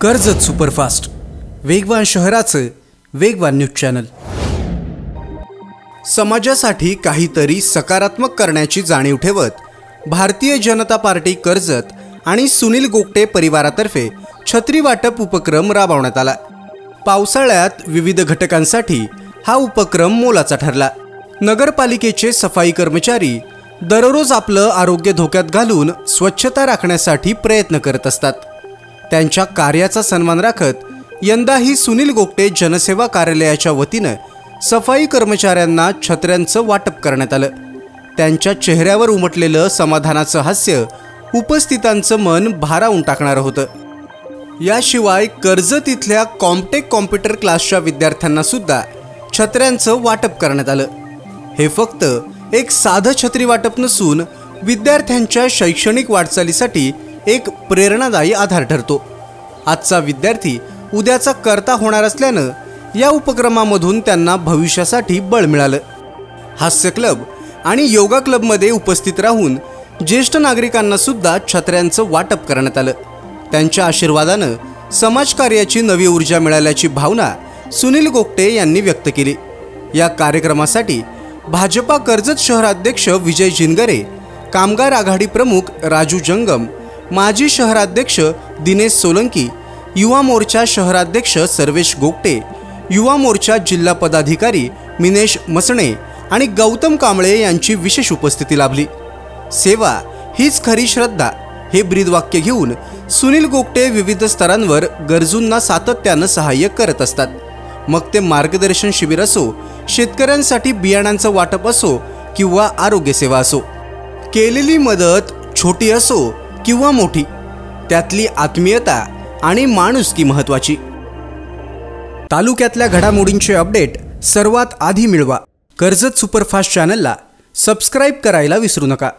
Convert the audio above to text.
Karjat superfast, वेगवान शहराचं वेगवान न्यूज चॅनल। समाजासाठी काहीतरी सकारात्मक करण्याची जाणीव ठेवत भारतीय जनता पार्टी कर्जत आणि सुनील गोगटे परिवारातर्फे छत्री वाटप उपक्रम राबवण्यात आला। पावसाळ्यात विविध घटकांसाठी हा उपक्रम मोलाचा ठरला। नगरपालिकेचे सफाई कर्मचारी दररोज आपलं आरोग्य धोक्यात घालून स्वच्छता राखण्यासाठी प्रयत्न करत असतात। त्यांच्या कार्याचा सन्मान राखत यंदाही सुनील गोगटे जनसेवा कार्यालयाच्या वतीने सफाई कर्मचाऱ्यांना छत्र्यांचं वाटप करण्यात आलं। त्यांच्या चेहऱ्यावर उमटलेलं समाधानाचं हास्य उपस्थितांचं मन भारावून टाकणारं होतं। याशिवाय कर्जत इथल्या कॉम्प्टेक कॉम्प्युटर क्लासच्या विद्यार्थ्यांना सुद्धा छत्र्यांचं वाटप करण्यात आलं। हे फक्त एक साधं छत्री वाटप नसून विद्यार्थ्यांच्या शैक्षणिक वाटचालीसाठी एक प्रेरणादायी आधार ठरतो। आजचा विद्यार्थी उद्याचा कर्ता होणार असल्यानं या उपक्रमामधून त्यांना भविष्यासाठी बळ मिळालं। हास्य क्लब आणि योगा क्लबमध्ये उपस्थित राहून ज्येष्ठ नागरिकांना सुद्धा छत्र्यांचं वाटप करण्यात आलं। त्यांच्या आशीर्वादानं समाजकार्याची नवी ऊर्जा मिळाल्याची भावना सुनील गोगटे यांनी व्यक्त केली। या कार्यक्रमासाठी भाजपा कर्जत शहराध्यक्ष विजय जिनगरे, कामगार आघाडी प्रमुख राजू जंगम, माजी शहराध्यक्ष दिनेश सोलंकी, युवा मोर्चा शहराध्यक्ष सर्वेश गोगटे, युवा मोर्चा जिल्हा पदाधिकारी मिनेश मसणे आणि गौतम कांबळे यांची विशेष उपस्थिती लाभली। सेवा हीच खरी श्रद्धा हे ब्रीदवाक्य घेऊन सुनील गोगटे विविध स्तरांवर गरजूंना सातत्यानं सहाय्य करत असतात। मग ते मार्गदर्शन शिबिर असो, शेतकऱ्यांसाठी बियाणांचं वाटप असो किंवा आरोग्य सेवा असो, केलेली मदत छोटी असो किंवा मोठी, त्यातली आत्मीयता आणि माणुसकी महत्त्वाची। तालुक्यातल्या घडामोडींचे अपडेट सर्वात आधी मिळवा। कर्जत सुपरफास्ट चॅनलला सबस्क्राइब करायला विसरू नका।